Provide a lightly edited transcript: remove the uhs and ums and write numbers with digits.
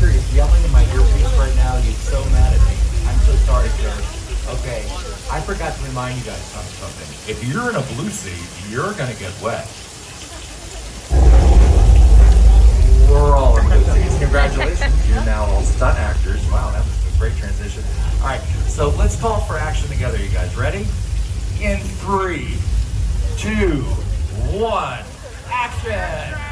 director is yelling in my earpiece right now. He's so mad at me. I'm so sorry, sir. Okay, I forgot to remind you guys of something. If you're in a blue seat, you're gonna get wet. We're all in blue seats. Congratulations, you're now all stunt actors. Wow, that was a great transition. All right, so let's call for action together, you guys. Ready? In 3, 2, 1, action!